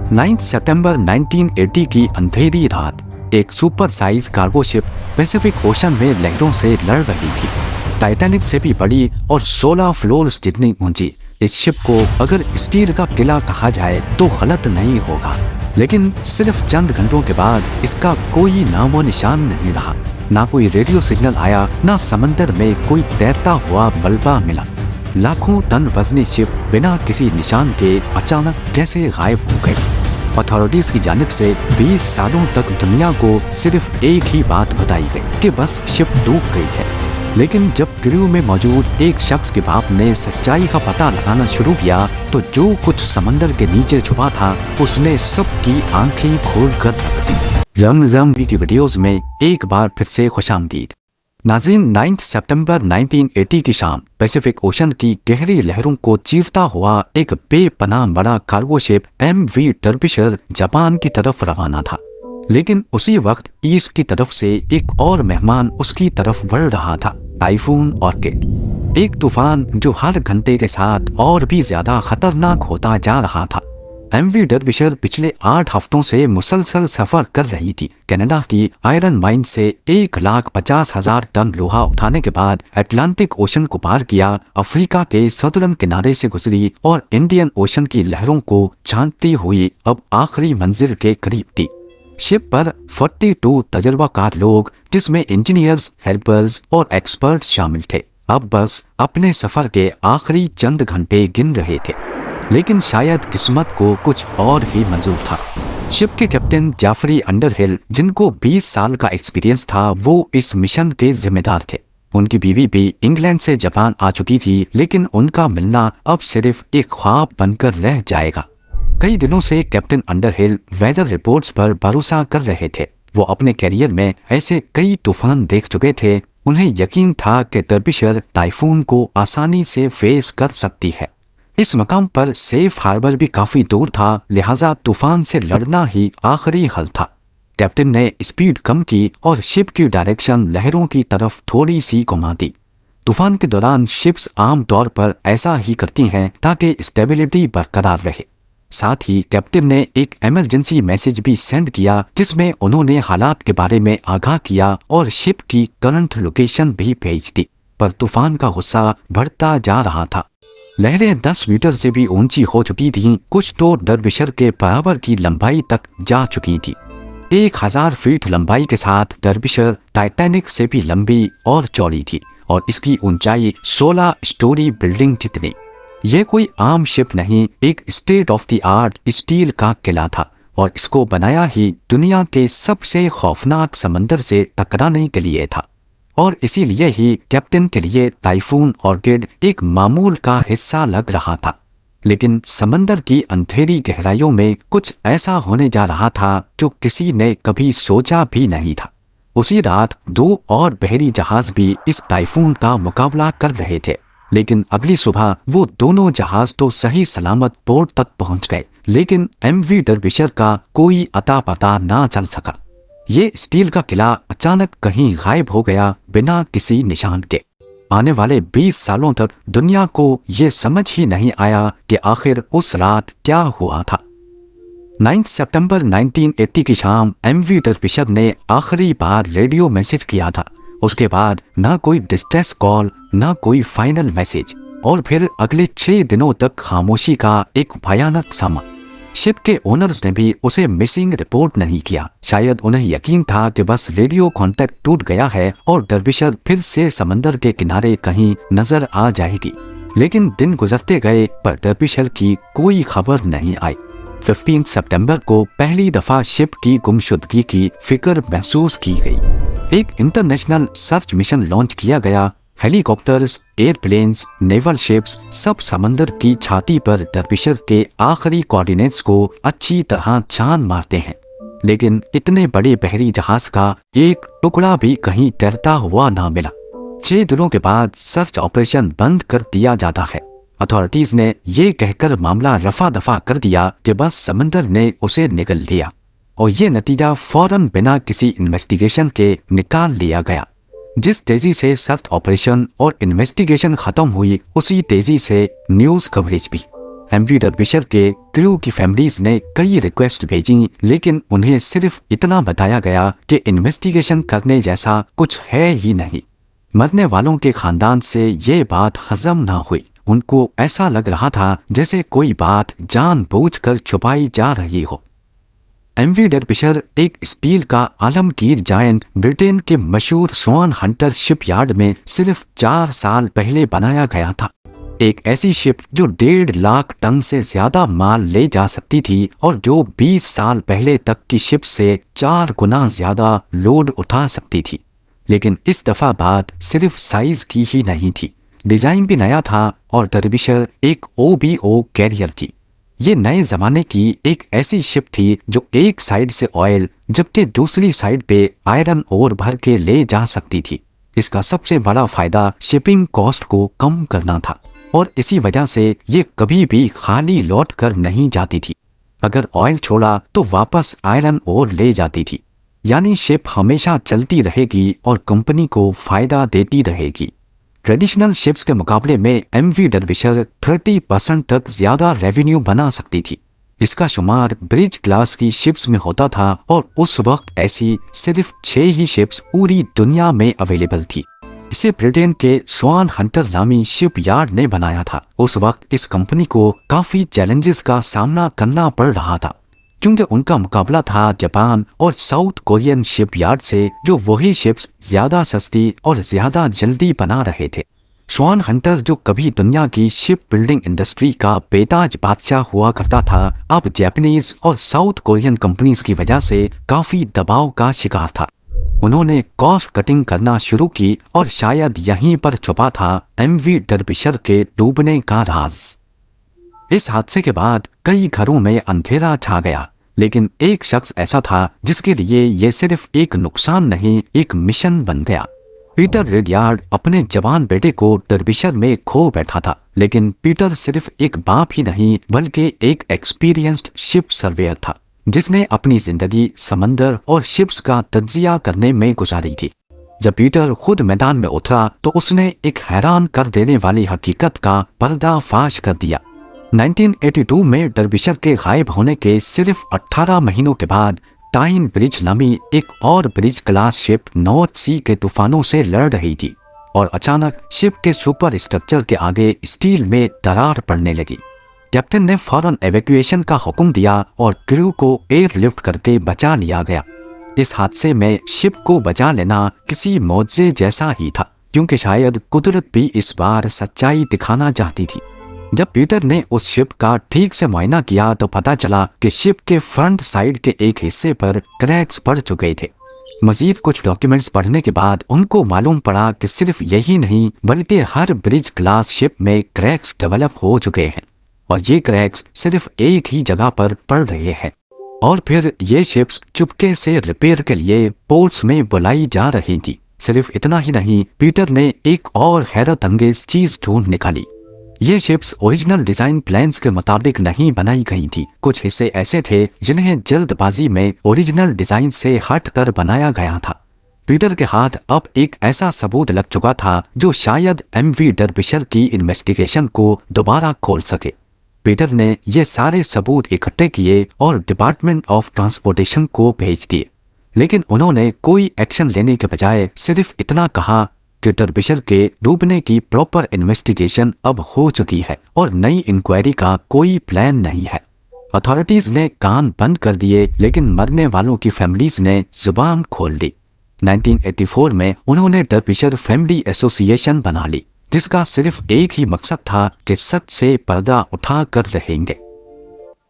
9 सितंबर 1980 की अंधेरी रात एक super size cargo ship Pacific ocean में लहरों से लड़ रही थी। टाइटैनिक से भी बड़ी और 16 फ्लोर्स जितनी ऊंची इस शिप को अगर स्टील का किला कहा जाए तो गलत नहीं होगा, लेकिन सिर्फ चंद घंटों के बाद इसका कोई नामो निशान नहीं रहा। ना कोई रेडियो सिग्नल आया, ना समंदर में कोई तैरता हुआ मलबा मिला। लाखों टन वजनी शिप बिना किसी निशान के अचानक कैसे गायब हो गई। अथॉरिटीज की जानिब से 20 सालों तक दुनिया को सिर्फ एक ही बात बताई गई कि बस शिप डूब गई है। लेकिन जब क्रू में मौजूद एक शख्स के बाप ने सच्चाई का पता लगाना शुरू किया तो जो कुछ समंदर के नीचे छुपा था उसने सबकी आंखें खोल कर रख दी। रमज़म की वीडियोस में एक बार फिर से खुशामदीद। नाज़रीन, 9 सितंबर 1980 की शाम पैसिफिक ओशन की गहरी लहरों को चीरता हुआ एक बेपनाह बड़ा कार्गो शिप MV डर्बिशर जापान की तरफ रवाना था। लेकिन उसी वक्त ईस्ट की तरफ से एक और मेहमान उसकी तरफ बढ़ रहा था, टाइफून ऑर्किड। एक तूफान जो हर घंटे के साथ और भी ज्यादा खतरनाक होता जा रहा था। MV डर्बिशर पिछले 8 हफ्तों से मुसलसल सफर कर रही थी। कनाडा की आयरन माइन से 1,50,000 टन लोहा उठाने के बाद अटलांटिक ओशन को पार किया, अफ्रीका के सदर्न किनारे से गुजरी और इंडियन ओशन की लहरों को छानती हुई अब आखिरी मंजिल के करीब थी। शिप पर 42 तजर्बाकार लोग, जिसमें इंजीनियर्स, हेल्पर्स और एक्सपर्ट्स शामिल थे, अब बस अपने सफर के आखिरी चंद घंटे गिन रहे थे। लेकिन शायद किस्मत को कुछ और ही मंजूर था। शिप के कैप्टन जाफरी अंडरहिल, जिनको 20 साल का एक्सपीरियंस था, वो इस मिशन के जिम्मेदार थे। उनकी बीवी भी इंग्लैंड से जापान आ चुकी थी, लेकिन उनका मिलना अब सिर्फ एक ख्वाब बनकर रह जाएगा। कई दिनों से कैप्टन अंडरहिल वेदर रिपोर्ट्स पर भरोसा कर रहे थे। वो अपने कैरियर में ऐसे कई तूफान देख चुके थे। उन्हें यकीन था कि डर्बिशर टाइफून को आसानी से फेस कर सकती है। इस मकाम पर सेफ हार्बर भी काफी दूर था, लिहाजा तूफान से लड़ना ही आखिरी हल था। कैप्टन ने स्पीड कम की और शिप की डायरेक्शन लहरों की तरफ थोड़ी सी घुमा दी। तूफान के दौरान शिप्स आम तौर पर ऐसा ही करती हैं ताकि स्टेबिलिटी बरकरार रहे। साथ ही कैप्टन ने एक इमरजेंसी मैसेज भी सेंड किया, जिसमें उन्होंने हालात के बारे में आगाह किया और शिप की करंट लोकेशन भी भेज दी। पर तूफान का गुस्सा बढ़ता जा रहा था। लहरें 10 मीटर से भी ऊंची हो चुकी थीं, कुछ तो डर्बिशर के बराबर की लंबाई तक जा चुकी थी। 1000 फीट लंबाई के साथ डर्बिशर टाइटैनिक से भी लंबी और चौड़ी थी और इसकी ऊंचाई 16 स्टोरी बिल्डिंग जितनी। यह कोई आम शिप नहीं, एक state of the art steel का किला था और इसको बनाया ही दुनिया के सबसे खौफनाक समंदर से टकराने के लिए था। और इसीलिए ही कैप्टन के लिए टाइफून ऑर्किड एक मामूल का हिस्सा लग रहा था। लेकिन समंदर की अंधेरी गहराइयों में कुछ ऐसा होने जा रहा था जो किसी ने कभी सोचा भी नहीं था। उसी रात 2 और बहरी जहाज भी इस टाइफून का मुकाबला कर रहे थे, लेकिन अगली सुबह वो दोनों जहाज तो सही सलामत पोर्ट तक पहुंच गए, लेकिन MV डर्बिशर का कोई अता पता ना चल सका। ये स्टील का किला अचानक कहीं गायब हो गया बिना किसी निशान के। आने वाले 20 सालों तक दुनिया को ये समझ ही नहीं आया कि आखिर उस रात क्या हुआ था। 9 सितंबर 1980 की शाम MV डर्बिशर ने आखिरी बार रेडियो मैसेज किया था। उसके बाद ना कोई डिस्ट्रेस कॉल, ना कोई फाइनल मैसेज, और फिर अगले 6 दिनों तक खामोशी का एक भयानक समा। शिप के ओनर्स ने भी उसे मिसिंग रिपोर्ट नहीं किया। शायद उन्हें यकीन था कि बस रेडियो कांटेक्ट टूट गया है और डर्बिशर फिर से समंदर के किनारे कहीं नजर आ जाएगी। लेकिन दिन गुजरते गए पर डर्बिशर की कोई खबर नहीं आई। 15 सितंबर को पहली दफा शिप की गुमशुदगी की फिक्र महसूस की गई। एक इंटरनेशनल सर्च मिशन लॉन्च किया गया। हेलीकॉप्टर्स, एयरप्लेन्स, नेवल शिप्स सब समंदर की छाती पर डर्बिशर के आखिरी कोऑर्डिनेट्स को अच्छी तरह छान मारते हैं, लेकिन इतने बड़े बहरी जहाज का एक टुकड़ा भी कहीं तैरता हुआ ना मिला। 6 दिनों के बाद सर्च ऑपरेशन बंद कर दिया जाता है। अथॉरिटीज ने ये कहकर मामला रफा दफा कर दिया कि बस समंदर ने उसे निगल लिया, और ये नतीजा फौरन बिना किसी इन्वेस्टिगेशन के निकाल लिया गया। जिस तेजी से सर्च ऑपरेशन और इन्वेस्टिगेशन खत्म हुई, उसी तेजी से न्यूज कवरेज भी। एमवी डर्बिशर के क्रू की फैमिलीज ने कई रिक्वेस्ट भेजी, लेकिन उन्हें सिर्फ इतना बताया गया कि इन्वेस्टिगेशन करने जैसा कुछ है ही नहीं। मरने वालों के खानदान से ये बात हजम ना हुई। उनको ऐसा लग रहा था जैसे कोई बात जानबूझकर छुपाई जा रही हो। एमवी डर्बिशर एक स्टील का आलमगीर जायंट ब्रिटेन के मशहूर स्वान हंटर शिपयार्ड में सिर्फ 4 साल पहले बनाया गया था। एक ऐसी शिप जो 1.5 लाख टन से ज्यादा माल ले जा सकती थी और जो 20 साल पहले तक की शिप से 4 गुना ज्यादा लोड उठा सकती थी। लेकिन इस दफा बात सिर्फ साइज की ही नहीं थी, डिजाइन भी नया था और डर्बिशर एक OBO कैरियर थी। ये नए जमाने की एक ऐसी शिप थी जो एक साइड से ऑयल जबकि दूसरी साइड पे आयरन ओर भर के ले जा सकती थी। इसका सबसे बड़ा फायदा शिपिंग कॉस्ट को कम करना था और इसी वजह से ये कभी भी खाली लौट कर नहीं जाती थी। अगर ऑयल छोड़ा तो वापस आयरन ओर ले जाती थी, यानी शिप हमेशा चलती रहेगी और कंपनी को फायदा देती रहेगी। ट्रेडिशनल शिप्स के मुकाबले में एमवी डर्बिशर 30% तक ज्यादा रेवेन्यू बना सकती थी। इसका शुमार ब्रिज क्लास की शिप्स में होता था और उस वक्त ऐसी सिर्फ 6 ही शिप्स पूरी दुनिया में अवेलेबल थी। इसे ब्रिटेन के स्वान हंटर नामी शिपयार्ड ने बनाया था। उस वक्त इस कंपनी को काफी चैलेंजेस का सामना करना पड़ रहा था, क्योंकि उनका मुकाबला था जापान और साउथ कोरियन शिपयार्ड से, जो वही शिप्स ज्यादा सस्ती और ज्यादा जल्दी बना रहे थे। स्वान हंटर जो कभी दुनिया की शिप बिल्डिंग इंडस्ट्री का बेताज बादशाह हुआ करता था, अब जापानीज और साउथ कोरियन कंपनीज की वजह से काफी दबाव का शिकार था। उन्होंने कॉस्ट कटिंग करना शुरू की और शायद यहीं पर छुपा था एमवी डर्बिशर के डूबने का राज। इस हादसे के बाद कई घरों में अंधेरा छा गया, लेकिन एक शख्स ऐसा था जिसके लिए यह सिर्फ एक नुकसान नहीं, एक मिशन बन गया। पीटर रिडयार्ड अपने जवान बेटे को डर्बिशर में खो बैठा था, लेकिन पीटर सिर्फ एक बाप ही नहीं बल्कि एक एक्सपीरियंस्ड शिप सर्वेयर था, जिसने अपनी जिंदगी समंदर और शिप्स का तज्जिया करने में गुजारी थी। जब पीटर खुद मैदान में उतरा तो उसने एक हैरान कर देने वाली हकीकत का पर्दाफाश कर दिया। 1982 में डर्बिशर के गायब होने के सिर्फ 18 महीनों के बाद टाइन ब्रिज नामी एक और ब्रिज क्लास शिप नॉर्थ सी के तूफानों से लड़ रही थी और अचानक शिप के सुपर स्ट्रक्चर के आगे स्टील में दरार पड़ने लगी। कैप्टन ने फौरन एवैक्यूएशन का हुक्म दिया और क्रू को एयरलिफ्ट करके बचा लिया गया। इस हादसे में शिप को बचा लेना किसी मौजे जैसा ही था, क्योंकि शायद कुदरत भी इस बार सच्चाई दिखाना चाहती थी। जब पीटर ने उस शिप का ठीक से मुआयना किया तो पता चला कि शिप के फ्रंट साइड के एक हिस्से पर क्रैक्स पड़ चुके थे। मजीद कुछ डॉक्यूमेंट्स पढ़ने के बाद उनको मालूम पड़ा कि सिर्फ यही नहीं बल्कि हर ब्रिज क्लास शिप में क्रैक्स डेवलप हो चुके हैं और ये क्रैक्स सिर्फ एक ही जगह पर पड़ रहे हैं। और फिर ये शिप्स चुपके से रिपेयर के लिए पोर्ट्स में बुलाई जा रही थी। सिर्फ इतना ही नहीं, पीटर ने एक और हैरत अंगेज चीज ढूंढ निकाली। ये शिप्स ओरिजिनल डिजाइन प्लान्स के मुताबिक नहीं बनाई गई थी। कुछ हिस्से ऐसे थे जिन्हें जल्दबाजी में ओरिजिनल डिजाइन से हटकर बनाया गया था। पीटर के हाथ अब एक ऐसा सबूत लग चुका था जो शायद एमवी डर्बिशर की इन्वेस्टिगेशन को दोबारा खोल सके। पीटर ने ये सारे सबूत इकट्ठे किए और डिपार्टमेंट ऑफ ट्रांसपोर्टेशन को भेज दिए, लेकिन उन्होंने कोई एक्शन लेने के बजाय सिर्फ इतना कहा कि डर्बिशर के डूबने की प्रॉपर इन्वेस्टिगेशन अब हो चुकी है और नई इंक्वायरी का कोई प्लान नहीं है। अथॉरिटीज ने कान बंद कर दिए, लेकिन मरने वालों की फैमिलीज ने जुबान खोल ली। 1984 में उन्होंने डर्बिशर फैमिली एसोसिएशन बना ली, जिसका सिर्फ एक ही मकसद था कि सच से पर्दा उठा कर रहेंगे।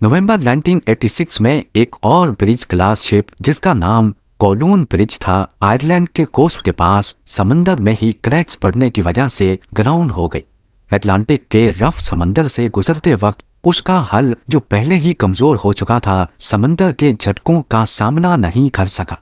नवंबर 1986 में एक और ब्रिज क्लास शिप जिसका नाम कोलून ब्रिज था, आयरलैंड के कोस्ट के पास समंदर में ही क्रैक्स पड़ने की वजह से ग्राउंड हो गई। अटलांटिक के रफ समंदर से गुजरते वक्त उसका हल जो पहले ही कमजोर हो चुका था, समंदर के झटकों का सामना नहीं कर सका।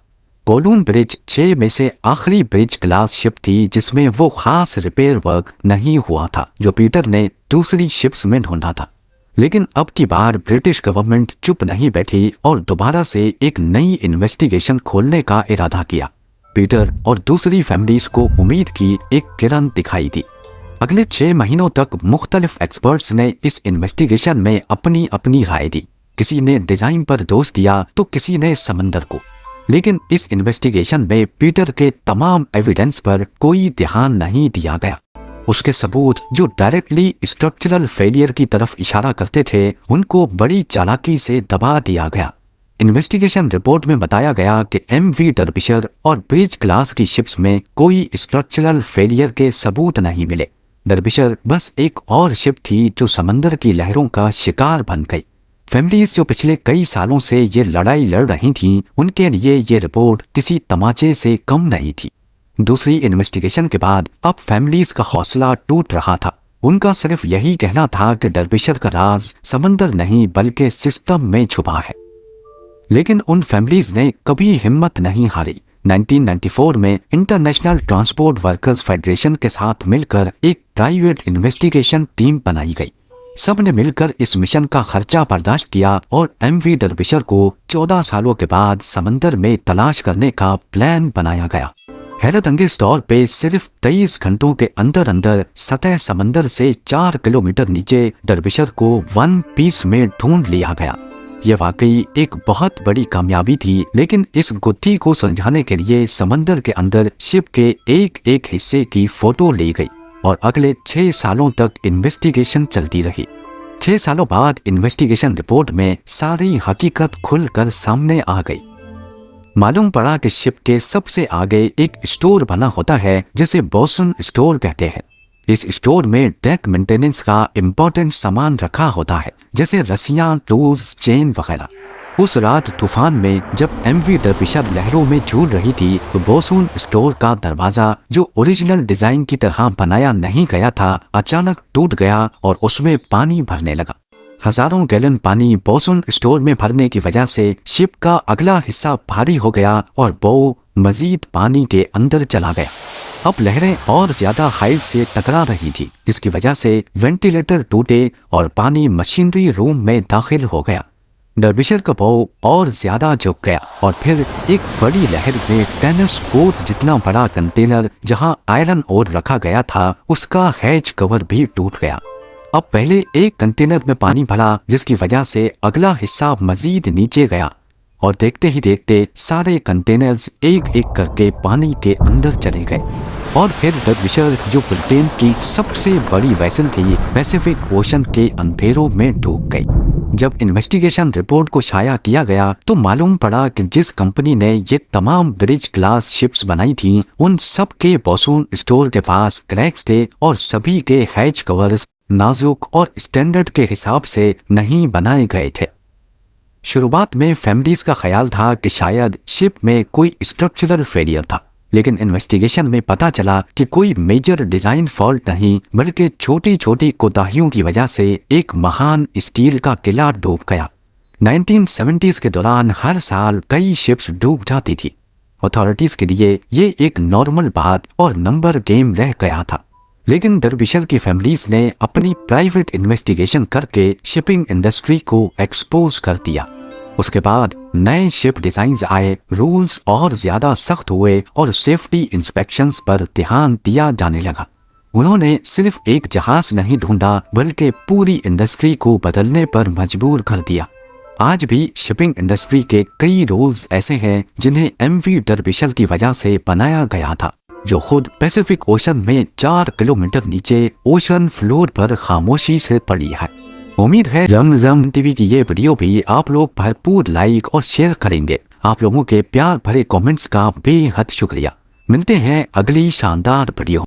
कोलून ब्रिज 6 में से आखिरी ब्रिज क्लास शिप थी जिसमें वो खास रिपेयर वर्क नहीं हुआ था जो पीटर ने दूसरी शिप्स में ढूंढा था। लेकिन अब की बार ब्रिटिश गवर्नमेंट चुप नहीं बैठी और दोबारा से एक नई इन्वेस्टिगेशन खोलने का इरादा किया। पीटर और दूसरी फैमिलीज को उम्मीद की एक किरण दिखाई दी। अगले 6 महीनों तक मुख्तलिफ एक्सपर्ट्स ने इस इन्वेस्टिगेशन में अपनी अपनी राय दी। किसी ने डिजाइन पर दोष दिया तो किसी ने समंदर को। लेकिन इस इन्वेस्टिगेशन में पीटर के तमाम एविडेंस पर कोई ध्यान नहीं दिया गया। उसके सबूत जो डायरेक्टली स्ट्रक्चरल फेलियर की तरफ इशारा करते थे, उनको बड़ी चालाकी से दबा दिया गया। इन्वेस्टिगेशन रिपोर्ट में बताया गया कि MV डर्बिशर और ब्रिज क्लास की शिप्स में कोई स्ट्रक्चरल फेलियर के सबूत नहीं मिले। डर्बिशर बस एक और शिप थी जो समंदर की लहरों का शिकार बन गई। फैमिलीज जो पिछले कई सालों से ये लड़ाई लड़ रही थीं, उनके लिए ये रिपोर्ट किसी तमाचे से कम नहीं थी। दूसरी इन्वेस्टिगेशन के बाद अब फैमिलीज का हौसला टूट रहा था। उनका सिर्फ यही कहना था कि डर्बिशर का राज समंदर नहीं बल्कि सिस्टम में छुपा है। लेकिन उन फैमिलीज ने कभी हिम्मत नहीं हारी। 1994 में इंटरनेशनल ट्रांसपोर्ट वर्कर्स फेडरेशन के साथ मिलकर एक प्राइवेट इन्वेस्टिगेशन टीम बनाई गई। सब ने मिलकर इस मिशन का खर्चा बर्दाश्त किया और MV डर्बिशर को 14 सालों के बाद समंदर में तलाश करने का प्लान बनाया गया। हैरत अंगेज तौर पे सिर्फ 23 घंटों के अंदर अंदर सतह समंदर से 4 किलोमीटर नीचे डर्बिशर को वन पीस में ढूंढ लिया गया। ये वाकई एक बहुत बड़ी कामयाबी थी, लेकिन इस गुत्थी को सुलझाने के लिए समंदर के अंदर शिप के एक एक हिस्से की फोटो ली गई और अगले 6 सालों तक इन्वेस्टिगेशन चलती रही। 6 सालों बाद इन्वेस्टिगेशन रिपोर्ट में सारी हकीकत खुलकर सामने आ गई। मालूम पड़ा कि शिप के सबसे आगे एक स्टोर बना होता है जिसे बोसन स्टोर कहते हैं। इस स्टोर में डेक मेंटेनेंस का इम्पोर्टेंट सामान रखा होता है, जैसे रस्सियां, टूल्स, चेन वगैरह। उस रात तूफान में जब MV डर्बिशर लहरों में झूल रही थी तो बोसून स्टोर का दरवाजा, जो ओरिजिनल डिजाइन की तरह बनाया नहीं गया था, अचानक टूट गया और उसमें पानी भरने लगा। हजारों गैलन पानी बोसून स्टोर में भरने की वजह से शिप का अगला हिस्सा भारी हो गया और वो मजीद पानी के अंदर चला गया। अब लहरें और ज्यादा हाइट से टकरा रही थी, जिसकी वजह से वेंटिलेटर टूटे और पानी मशीनरी रूम में दाखिल हो गया। डर्बिशर का बो और ज्यादा झुक गया और फिर एक बड़ी लहर में टेनिस कोर्ट जितना बड़ा कंटेनर जहां आयरन ओर रखा गया था, उसका हैच कवर भी टूट गया। अब पहले एक कंटेनर में पानी भरा, जिसकी वजह से अगला हिस्सा मजीद नीचे गया और देखते ही देखते सारे कंटेनर्स एक एक करके पानी के अंदर चले गए। और फिर डर्बिशर, जो ब्रिटेन की सबसे बड़ी वेसल थी, पैसिफिक ओशन के अंधेरों में डूब गई। जब इन्वेस्टिगेशन रिपोर्ट को शाया किया गया तो मालूम पड़ा कि जिस कंपनी ने ये तमाम ब्रिज क्लास शिप्स बनाई थी, उन सब के बोसून स्टोर के पास क्रैक्स थे और सभी के हैच कवर्स नाजुक और स्टैंडर्ड के हिसाब से नहीं बनाए गए थे। शुरुआत में फैमिलीज का ख्याल था कि शायद शिप में कोई स्ट्रक्चरल फेलियर था, लेकिन इन्वेस्टिगेशन में पता चला कि कोई मेजर डिजाइन फॉल्ट नहीं, बल्कि छोटी छोटी कोताहियों की वजह से एक महान स्टील का किला डूब गया। 1970s के दौरान हर साल कई शिप्स डूब जाती थी। अथॉरिटीज के लिए ये एक नॉर्मल बात और नंबर गेम रह गया था, लेकिन डर्बिशर की फैमिलीज ने अपनी प्राइवेट इन्वेस्टिगेशन करके शिपिंग इंडस्ट्री को एक्सपोज कर दिया। उसके बाद नए शिप डिजाइन्स आए, रूल्स और ज्यादा सख्त हुए और सेफ्टी इंस्पेक्शंस पर ध्यान दिया जाने लगा। उन्होंने सिर्फ एक जहाज नहीं ढूंढा, बल्कि पूरी इंडस्ट्री को बदलने पर मजबूर कर दिया। आज भी शिपिंग इंडस्ट्री के कई रूल्स ऐसे हैं जिन्हें MV डर्बिशर की वजह से बनाया गया था, जो खुद पैसिफिक ओशन में 4 किलोमीटर नीचे ओशन फ्लोर पर खामोशी से पड़ी है। उम्मीद है रमज़म TV की ये वीडियो भी आप लोग भरपूर लाइक और शेयर करेंगे। आप लोगों के प्यार भरे कमेंट्स का बेहद शुक्रिया। मिलते हैं अगली शानदार वीडियो।